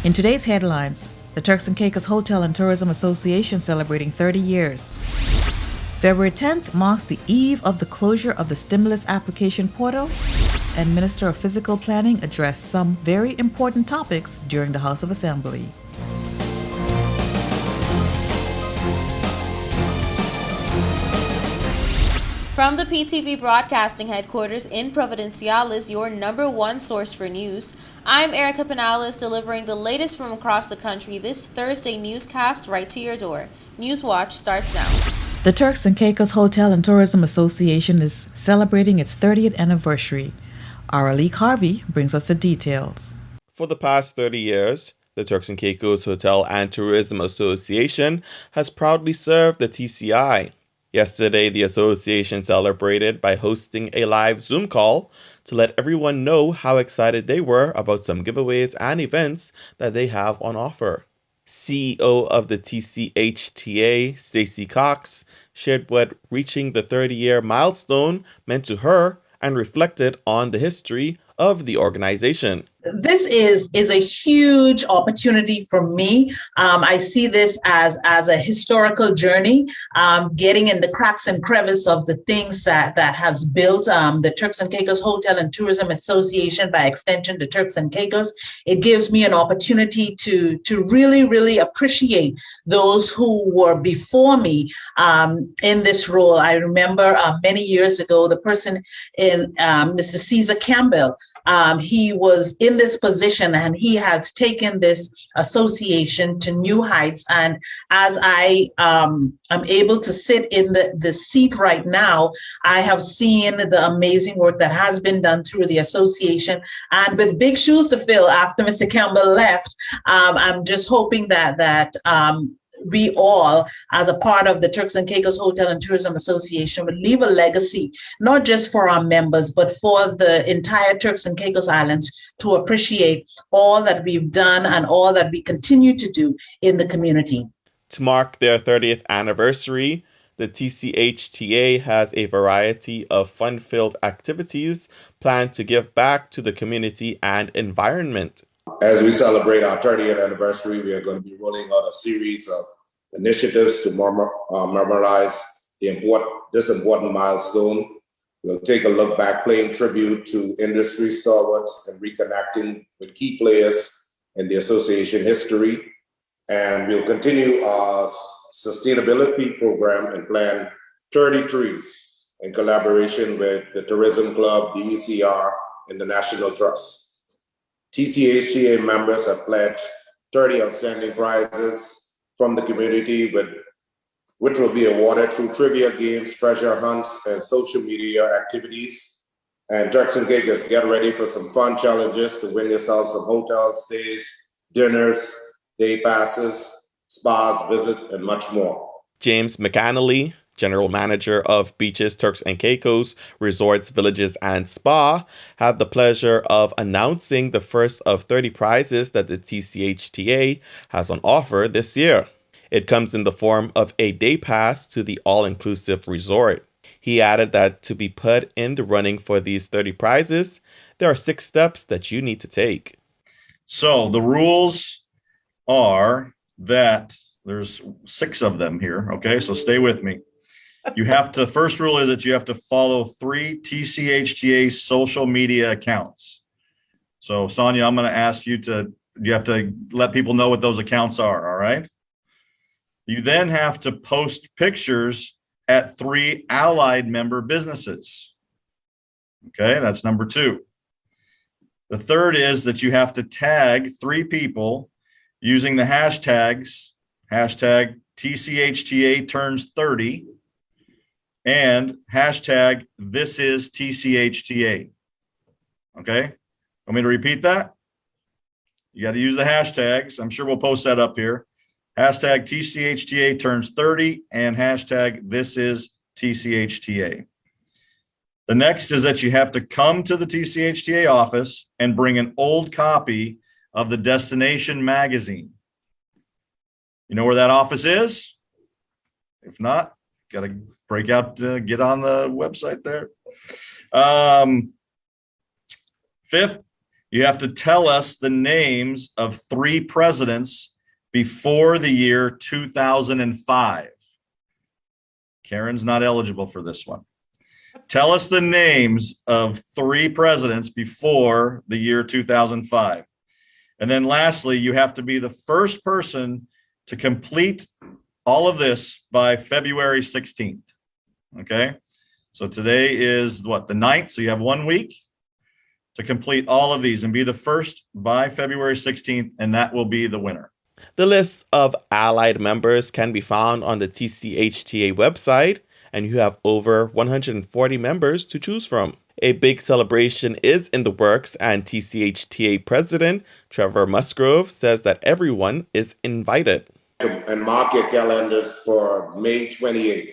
In today's headlines, the Turks and Caicos Hotel and Tourism Association celebrating 30 years. February 10th marks the eve of the closure of the stimulus application portal, and Minister of Physical Planning addressed some very important topics during the House of Assembly. From the PTV Broadcasting Headquarters in Providenciales, your number one source for news, I'm Erica Pinales, delivering the latest from across the country this Thursday newscast right to your door. Newswatch starts now. The Turks and Caicos Hotel and Tourism Association is celebrating its 30th anniversary. Our Alik Harvey brings us the details. For the past 30 years, the Turks and Caicos Hotel and Tourism Association has proudly served the TCI. Yesterday, the association celebrated by hosting a live Zoom call to let everyone know how excited they were about some giveaways and events that they have on offer. CEO of the TCHTA, Stacey Cox, shared what reaching the 30-year milestone meant to her and reflected on the history of the organization. This is a huge opportunity for me. I see this as a historical journey, getting in the cracks and crevice of the things that has built the Turks and Caicos Hotel and Tourism Association, by extension, the Turks and Caicos. It gives me an opportunity to really appreciate those who were before me in this role. I remember many years ago, the person in Mr. Caesar Campbell. He was in this position and he has taken this association to new heights. And as I am able to sit in the seat right now, I have seen the amazing work that has been done through the association. And with big shoes to fill after Mr. Campbell left, I'm just hoping that we all, as a part of the Turks and Caicos Hotel and Tourism Association, would leave a legacy, not just for our members, but for the entire Turks and Caicos Islands, to appreciate all that we've done and all that we continue to do in the community. To mark their 30th anniversary, the TCHTA has a variety of fun-filled activities planned to give back to the community and environment. As we celebrate our 30th anniversary, we are going to be rolling out a series of initiatives to memorialize this important milestone. We'll take a look back, paying tribute to industry stalwarts and reconnecting with key players in the association history. And we'll continue our sustainability program and plan 30 trees in collaboration with the Tourism Club, the ECR, and the National Trust. TCHTA members have pledged 30 outstanding prizes from the community, which will be awarded through trivia games, treasure hunts, and social media activities. And Turks and Caicos, get ready for some fun challenges to win yourself some hotel stays, dinners, day passes, spas, visits, and much more. James McAnally, General Manager of Beaches, Turks and Caicos, Resorts, Villages, and Spa, had the pleasure of announcing the first of 30 prizes that the TCHTA has on offer this year. It comes in the form of a day pass to the all-inclusive resort. He added that to be put in the running for these 30 prizes, there are 6 steps that you need to take. So the rules are that there's 6 of them here. Okay, so stay with me. First rule is that you have to follow 3 TCHTA social media accounts. So Sonia, I'm going to ask you have to let people know what those accounts are. All right. You then have to post pictures at 3 allied member businesses. Okay. That's number 2. The third is that you have to tag 3 people using the hashtags, hashtag TCHTA turns 30. And hashtag this is TCHTA. Okay. Want me to repeat that? You got to use the hashtags. I'm sure we'll post that up here. Hashtag TCHTA turns 30 and hashtag this is TCHTA. The next is that you have to come to the TCHTA office and bring an old copy of the Destination magazine. You know where that office is? If not, got to break out, get on the website there. Fifth, You have to tell us the names of 3 presidents before the year 2005. Karen's not eligible for this one. Tell us the names of 3 presidents before the year 2005. And then lastly, you have to be the first person to complete all of this by February 16th. Okay. So today is what, the 9th? So you have 1 week to complete all of these and be the first by February 16th, and that will be the winner. The list of allied members can be found on the TCHTA website, and you have over 140 members to choose from. A big celebration is in the works, and TCHTA President Trevor Musgrove says that everyone is invited. And mark your calendars for May 28th.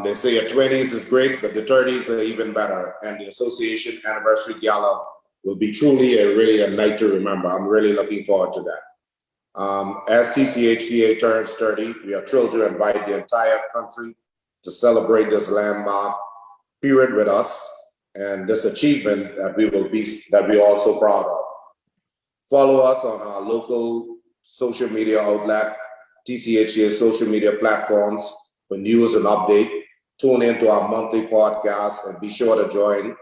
They say your 20s is great, but the 30s are even better. And the association anniversary gala will be truly really a night to remember. I'm really looking forward to that. As TCHTA turns 30, we are thrilled to invite the entire country to celebrate this landmark period with us and this achievement that we're all so proud of. Follow us on our local social media outlet, TCHTA social media platforms, for news and update. Tune into our monthly podcast and be sure to join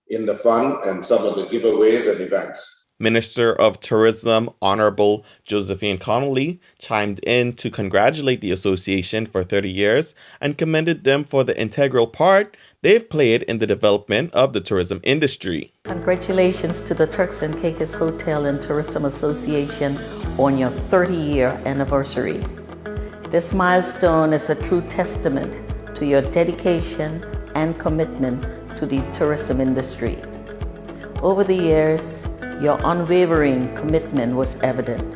in the fun and some of the giveaways and events. Minister of Tourism Honorable Josephine Connolly chimed in to congratulate the association for 30 years and commended them for the integral part they've played in the development of the tourism industry. Congratulations to the Turks and Caicos Hotel and Tourism Association on your 30-year anniversary. This milestone is a true testament to your dedication and commitment to the tourism industry. Over the years, your unwavering commitment was evident.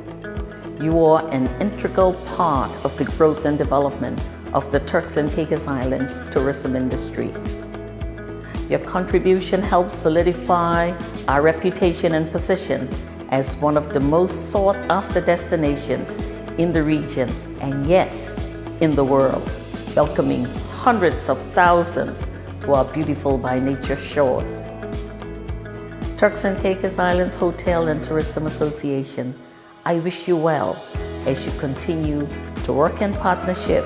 You are an integral part of the growth and development of the Turks and Caicos Islands tourism industry. Your contribution helped solidify our reputation and position as one of the most sought-after destinations in the region, and yes, in the world, welcoming hundreds of thousands to our beautiful by nature shores. Turks and Caicos Islands Hotel and Tourism Association, I wish you well as you continue to work in partnership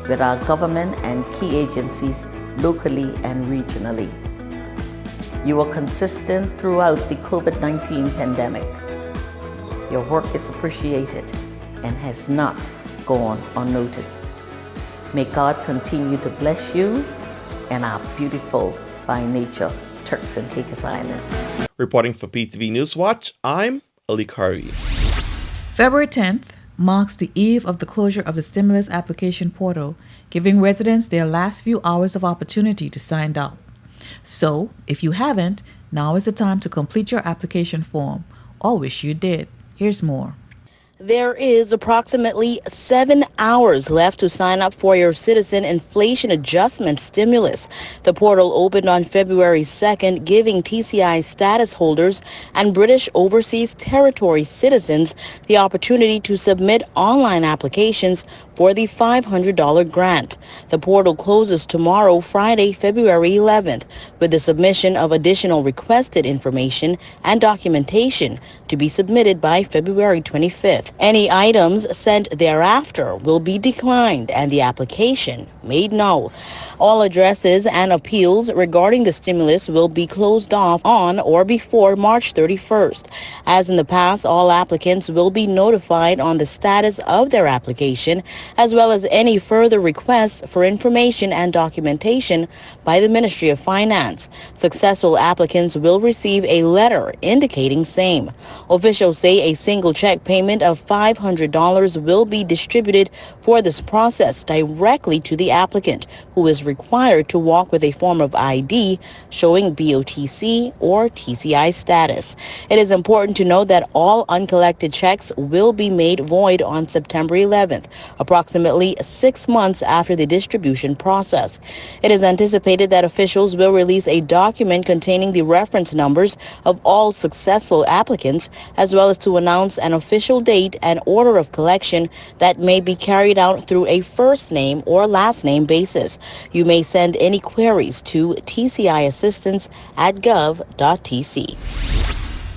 with our government and key agencies locally and regionally. You were consistent throughout the COVID-19 pandemic. Your work is appreciated and has not gone unnoticed. May God continue to bless you and our beautiful by nature Turks and Caicos Islands. Reporting for PTV Newswatch, I'm Ali Kari. February 10th marks the eve of the closure of the stimulus application portal, giving residents their last few hours of opportunity to sign up. So, if you haven't, now is the time to complete your application form, or wish you did. Here's more. There is approximately 7 hours left to sign up for your Citizen Inflation Adjustment Stimulus. The portal opened on February 2nd, giving TCI status holders and British Overseas Territory citizens the opportunity to submit online applications for the $500 grant. The portal closes tomorrow, Friday, February 11th, with the submission of additional requested information and documentation to be submitted by February 25th. Any items sent thereafter will be declined and the application made null. All addresses and appeals regarding the stimulus will be closed off on or before March 31st. As in the past, all applicants will be notified on the status of their application, as well as any further requests for information and documentation by the Ministry of Finance. Successful applicants will receive a letter indicating same. Officials say a single check payment of $500 will be distributed for this process directly to the applicant, who is required to walk with a form of ID showing BOTC or TCI status. It is important to note that all uncollected checks will be made void on September 11th, approximately 6 months after the distribution process. It is anticipated that officials will release a document containing the reference numbers of all successful applicants, as well as to announce an official date and order of collection that may be carried out through a first name or last name basis. You may send any queries to tciassistance@gov.tc.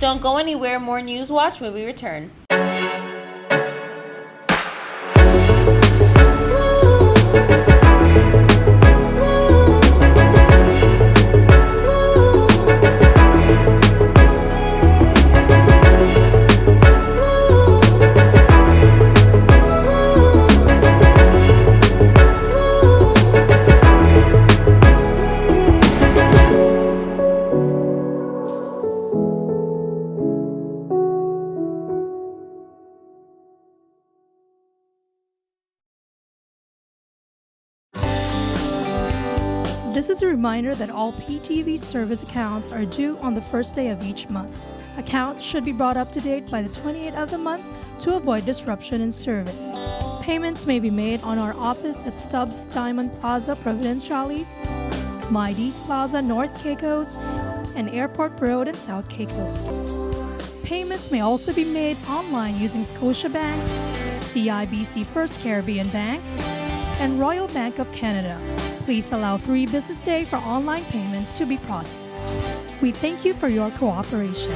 Don't go anywhere. More News Watch when we return. This is a reminder that all PTV service accounts are due on the first day of each month. Accounts should be brought up to date by the 28th of the month to avoid disruption in service. Payments may be made on our office at Stubbs Diamond Plaza, Providenciales, Mides Plaza, North Caicos, and Airport Road in South Caicos. Payments may also be made online using Scotiabank, CIBC First Caribbean Bank, and Royal Bank of Canada. Please allow 3 business days for online payments to be processed. We thank you for your cooperation.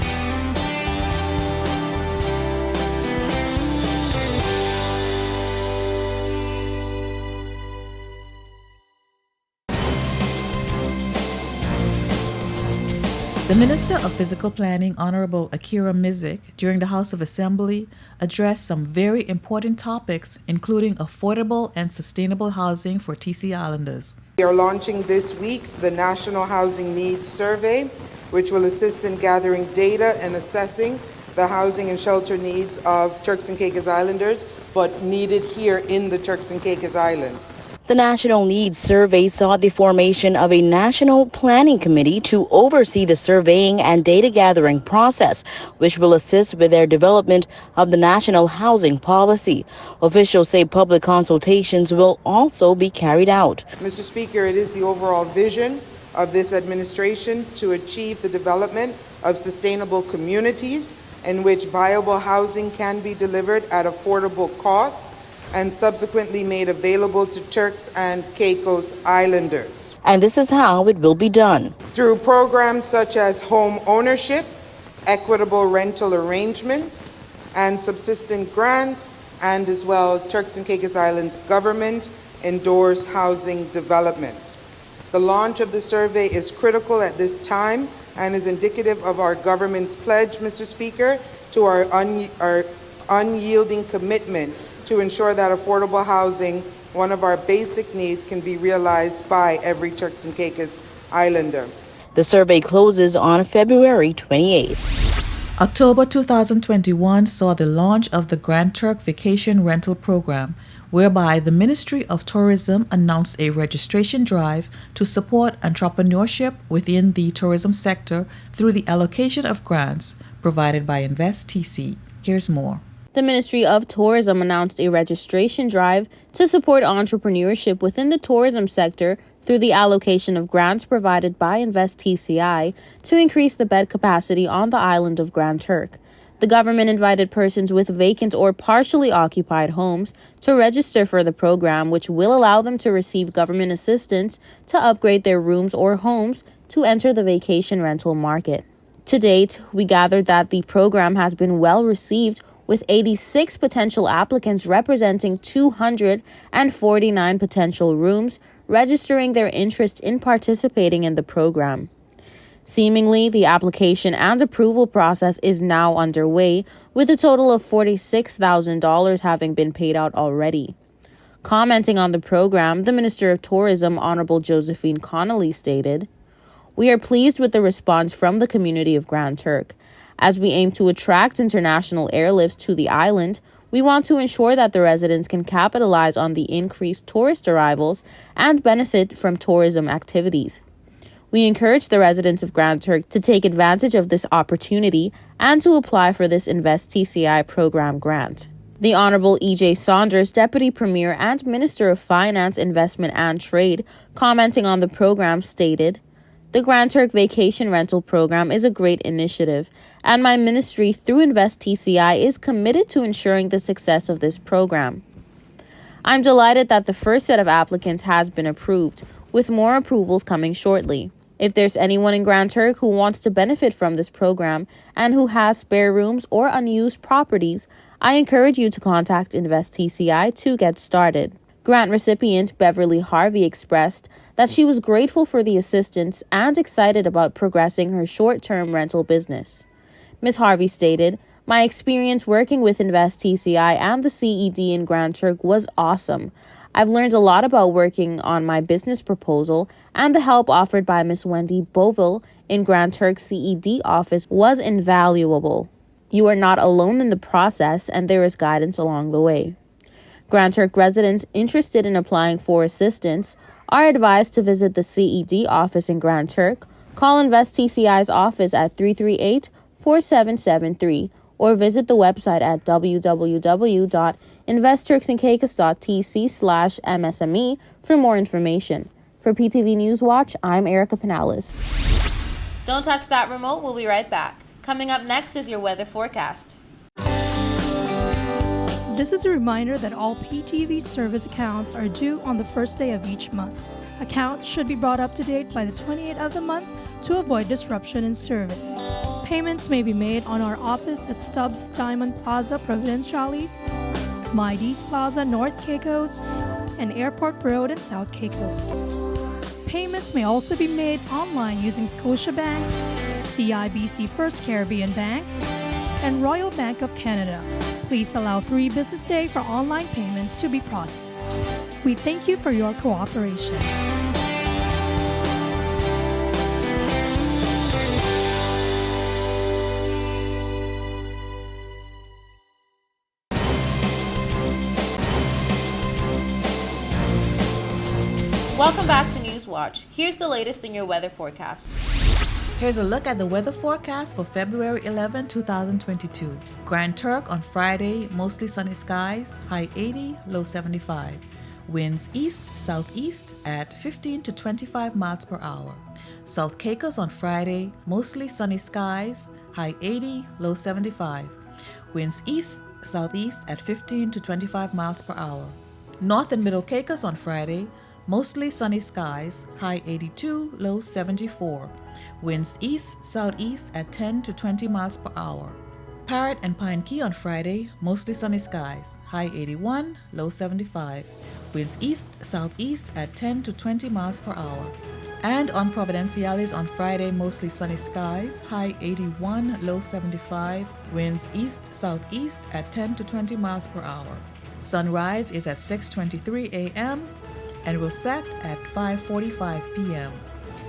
The Minister of Physical Planning, Honorable Akira Mizik, during the House of Assembly, addressed some very important topics, including affordable and sustainable housing for TC Islanders. We are launching this week the National Housing Needs Survey, which will assist in gathering data and assessing the housing and shelter needs of Turks and Caicos Islanders, but needed here in the Turks and Caicos Islands. The National Needs Survey saw the formation of a national planning committee to oversee the surveying and data gathering process, which will assist with their development of the national housing policy. Officials say public consultations will also be carried out. Mr. Speaker, it is the overall vision of this administration to achieve the development of sustainable communities in which viable housing can be delivered at affordable costs and subsequently made available to Turks and Caicos Islanders. And this is how it will be done. Through programs such as home ownership, equitable rental arrangements, and subsistence grants, and as well Turks and Caicos Islands government endorsed housing developments. The launch of the survey is critical at this time and is indicative of our government's pledge, Mr. Speaker, to our unyielding commitment to ensure that affordable housing, one of our basic needs, can be realized by every Turks and Caicos Islander. The survey closes on February 28th. October 2021 saw the launch of the Grand Turk Vacation Rental Program, whereby the Ministry of Tourism announced a registration drive to support entrepreneurship within the tourism sector through the allocation of grants provided by InvestTC. Here's more. The Ministry of Tourism announced a registration drive to support entrepreneurship within the tourism sector through the allocation of grants provided by InvestTCI to increase the bed capacity on the island of Grand Turk. The government invited persons with vacant or partially occupied homes to register for the program, which will allow them to receive government assistance to upgrade their rooms or homes to enter the vacation rental market. To date, we gathered that the program has been well received, with 86 potential applicants representing 249 potential rooms registering their interest in participating in the program. Seemingly, the application and approval process is now underway, with a total of $46,000 having been paid out already. Commenting on the program, the Minister of Tourism, Honorable Josephine Connolly, stated, "We are pleased with the response from the community of Grand Turk. As we aim to attract international airlifts to the island, we want to ensure that the residents can capitalize on the increased tourist arrivals and benefit from tourism activities. We encourage the residents of Grand Turk to take advantage of this opportunity and to apply for this InvestTCI program grant." The Honorable E.J. Saunders, Deputy Premier and Minister of Finance, Investment and Trade, commenting on the program, stated, "The Grand Turk Vacation Rental Program is a great initiative, and my ministry, through InvestTCI, is committed to ensuring the success of this program. I'm delighted that the first set of applicants has been approved, with more approvals coming shortly. If there's anyone in Grand Turk who wants to benefit from this program and who has spare rooms or unused properties, I encourage you to contact Invest TCI to get started. Grant recipient Beverly Harvey expressed that she was grateful for the assistance and excited about progressing her short-term rental business. Ms. Harvey stated, "My experience working with Invest TCI and the CED in Grand Turk was awesome. I've learned a lot about working on my business proposal, and the help offered by Ms. Wendy Boville in Grand Turk CED office was invaluable. You are not alone in the process, and there is guidance along the way." Grand Turk residents interested in applying for assistance are advised to visit the CED office in Grand Turk, call Invest TCI's office at 338-4773, or visit the website at www.investturksandcaicos.tc/MSME for more information. For PTV News Watch, I'm Erica Pinales. Don't touch that remote. We'll be right back. Coming up next is your weather forecast. This is a reminder that all PTV service accounts are due on the first day of each month. Accounts should be brought up to date by the 28th of the month to avoid disruption in service. Payments may be made on our office at Stubbs Diamond Plaza, Providenciales, Mides Plaza, North Caicos, and Airport Road in South Caicos. Payments may also be made online using Scotiabank, CIBC First Caribbean Bank, and Royal Bank of Canada. Please allow 3 business days for online payments to be processed. We thank you for your cooperation. Welcome back to News Watch. Here's the latest in your weather forecast. Here's a look at the weather forecast for February 11, 2022. Grand Turk on Friday, mostly sunny skies, high 80, low 75. Winds east-southeast at 15 to 25 miles per hour. South Caicos on Friday, mostly sunny skies, high 80, low 75. Winds east-southeast at 15 to 25 miles per hour. North and Middle Caicos on Friday, mostly sunny skies, high 82, low 74. Winds east-southeast at 10 to 20 miles per hour. Parrot and Pine Key on Friday, mostly sunny skies, high 81, low 75. Winds east-southeast at 10 to 20 miles per hour. And on Providenciales on Friday, mostly sunny skies, high 81, low 75. Winds east-southeast at 10 to 20 miles per hour. Sunrise is at 6:23 a.m. and will set at 5:45 p.m.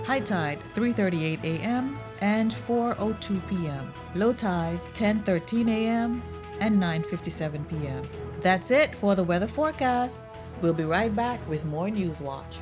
High tide 3:38 a.m. and 4:02 p.m. Low tide 10:13 a.m. and 9:57 p.m. That's it for the weather forecast. We'll be right back with more News Watch.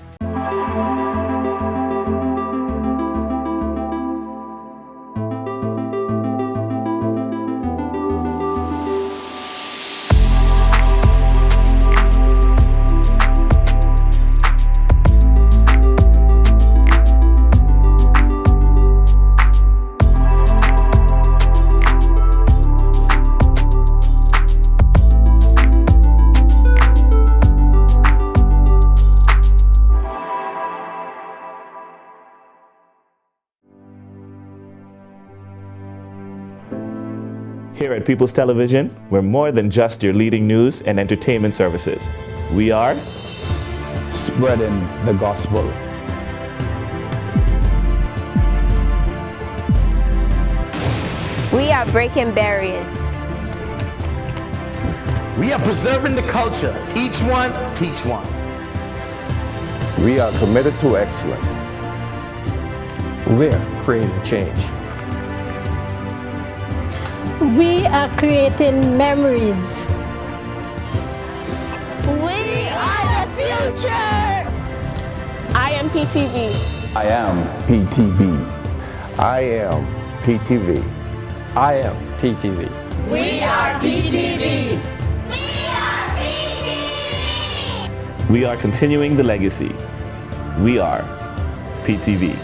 Here at People's Television, we're more than just your leading news and entertainment services. We are spreading the gospel. We are breaking barriers. We are preserving the culture. Each one, teach one. We are committed to excellence. We're creating change. We are creating memories. We are the future. I am PTV. I am PTV. I am PTV. I am PTV. We are PTV. We are continuing the legacy. We are PTV.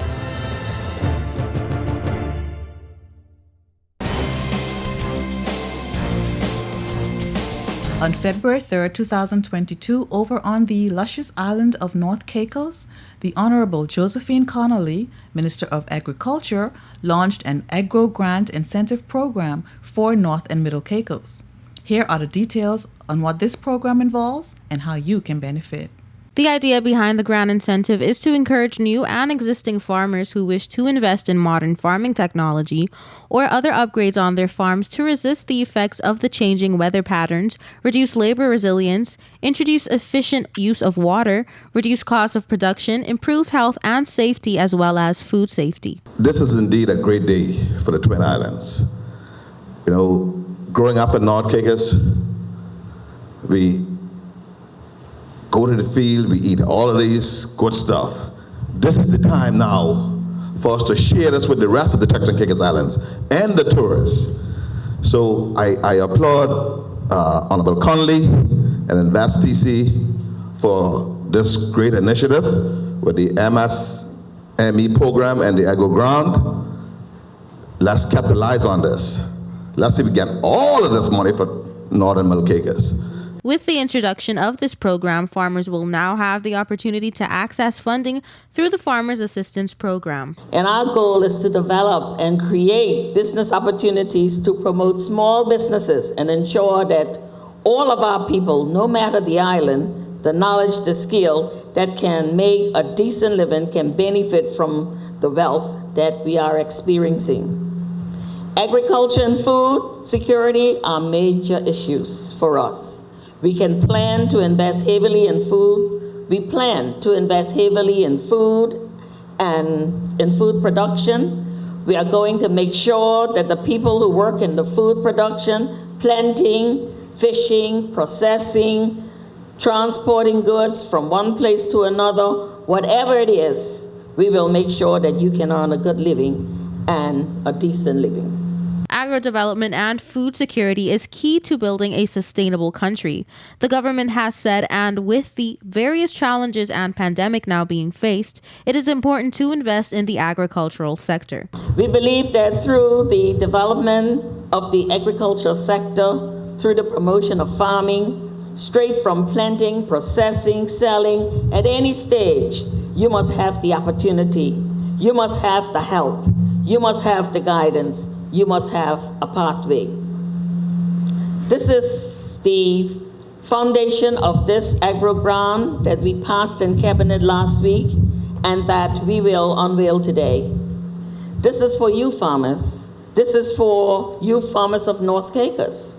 On February 3, 2022, over on the luscious island of North Caicos, the Honorable Josephine Connolly, Minister of Agriculture, launched an Agro Grant Incentive Program for North and Middle Caicos. Here are the details on what this program involves and how you can benefit. The idea behind the grant incentive is to encourage new and existing farmers who wish to invest in modern farming technology or other upgrades on their farms to resist the effects of the changing weather patterns, reduce labor resilience, introduce efficient use of water, reduce costs of production, improve health and safety, as well as food safety. This is indeed a great day for the Twin Islands. You know, growing up in North Caicos, we go to the field, we eat all of these good stuff. This is the time now for us to share this with the rest of the Turks and Caicos Islands and the tourists. So I applaud Honorable Connolly and InvestTC for this great initiative with the MSME program and the Agro Grant. Let's capitalize on this. Let's see if we get all of this money for Northern Middle Caicos. With the introduction of this program, farmers will now have the opportunity to access funding through the Farmers Assistance Program. And our goal is to develop and create business opportunities to promote small businesses and ensure that all of our people, no matter the island, the knowledge, the skill that can make a decent living can benefit from the wealth that we are experiencing. Agriculture and food security are major issues for us. We can plan to invest heavily in food. We plan to invest heavily in food and in food production. We are going to make sure that the people who work in the food production, planting, fishing, processing, transporting goods from one place to another, whatever it is, we will make sure that you can earn a good living and a decent living. Agro-development and food security is key to building a sustainable country, the government has said, and with the various challenges and pandemic now being faced, it is important to invest in the agricultural sector. We believe that through the development of the agricultural sector, through the promotion of farming, straight from planting, processing, selling, at any stage, you must have the opportunity, you must have the help, you must have the guidance, you must have a pathway. This is the foundation of this agro grant that we passed in cabinet last week and that we will unveil today. This is for you farmers. This is for you farmers of North Caicos.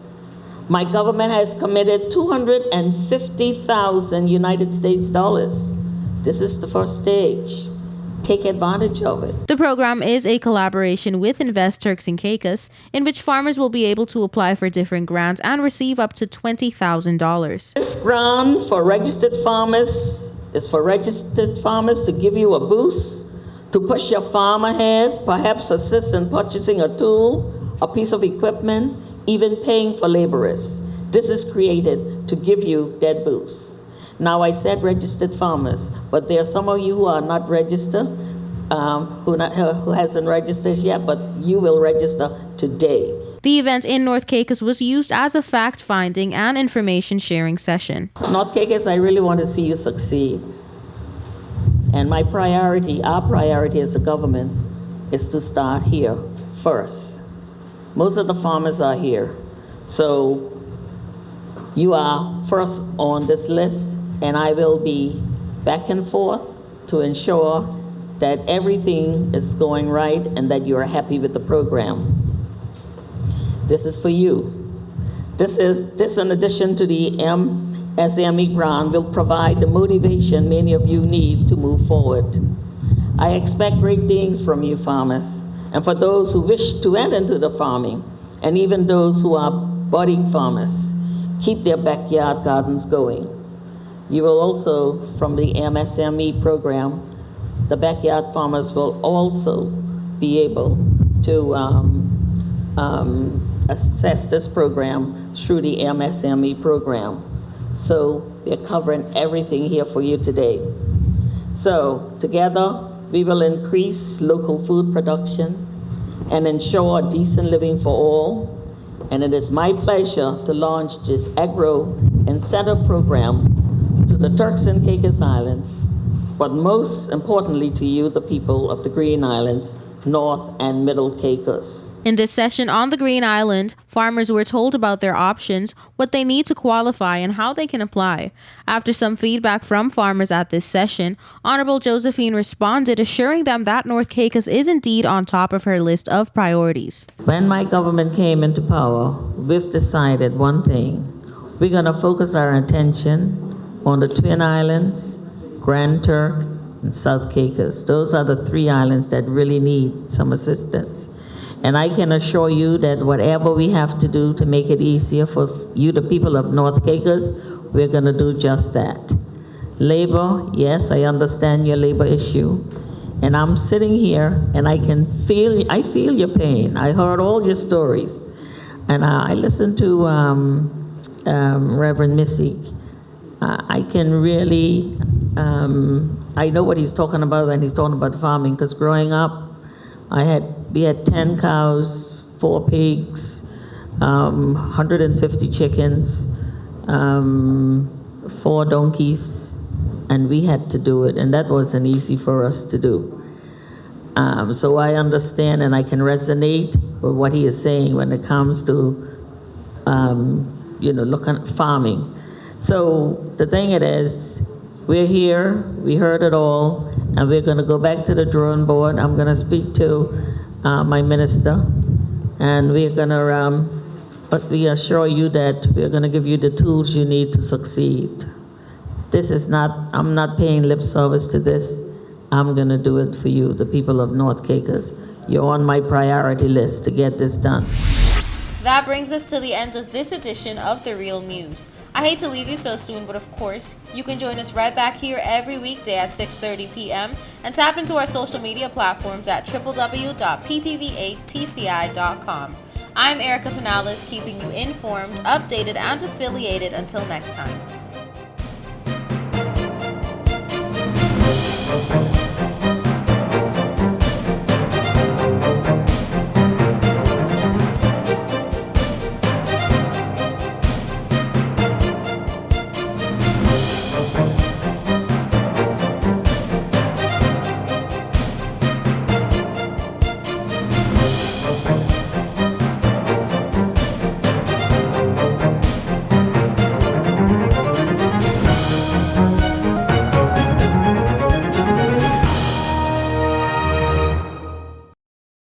My government has committed $250,000 United States dollars. This is the first stage. Take advantage of it. The program is a collaboration with Invest Turks and Caicos, in which farmers will be able to apply for different grants and receive up to $20,000. This grant for registered farmers is for registered farmers to give you a boost, to push your farm ahead, perhaps assist in purchasing a tool, a piece of equipment, even paying for laborers. This is created to give you that boost. Now, I said registered farmers, but there are some of you who are not registered, who hasn't registered yet, but you will register today. The event in North Caicos was used as a fact-finding and information-sharing session. North Caicos, I really want to see you succeed. And my priority, our priority as a government, is to start here first. Most of the farmers are here, so you are first on this list. And I will be back and forth to ensure that everything is going right and that you are happy with the program. This is for you. This in addition to the MSME grant will provide the motivation many of you need to move forward. I expect great things from you farmers, and for those who wish to enter into the farming, and even those who are budding farmers, keep their backyard gardens going. You will also, from the MSME program, the backyard farmers will also be able to assess this program through the MSME program. So we're covering everything here for you today. So together, we will increase local food production and ensure a decent living for all. and it is my pleasure to launch this agro incentive program to the Turks and Caicos Islands, but most importantly to you, the people of the Green Islands, North and Middle Caicos. In this session on the Green Island, farmers were told about their options, what they need to qualify, and how they can apply. After some feedback from farmers at this session, Honorable Josephine responded, assuring them that North Caicos is indeed on top of her list of priorities. When my government came into power, we've decided one thing. We're going to focus our attention on the Twin Islands, Grand Turk, and South Caicos. Those are the 3 islands that really need some assistance. And I can assure you that whatever we have to do to make it easier for you, the people of North Caicos, we're going to do just that. Labor, yes, I understand your labor issue. And I'm sitting here and I feel your pain. I heard all your stories. And I listened to Reverend Missy. I can really, I know what he's talking about when he's talking about farming, because growing up, we had 10 cows, 4 pigs, 150 chickens, 4 donkeys, and we had to do it, and that wasn't easy for us to do. So I understand and I can resonate with what he is saying when it comes to, looking at farming. So the thing it is, we're here, we heard it all, and we're going to go back to the drawing board. I'm going to speak to my minister, and we're going to, but we assure you that we're going to give you the tools you need to succeed. This is not, I'm not paying lip service to this. I'm going to do it for you, the people of North Caicos. You're on my priority list to get this done. That brings us to the end of this edition of The Real News. I hate to leave you so soon, but of course, you can join us right back here every weekday at 6:30 p.m. and tap into our social media platforms at www.ptv8tci.com. I'm Erica Penales, keeping you informed, updated, and affiliated until next time.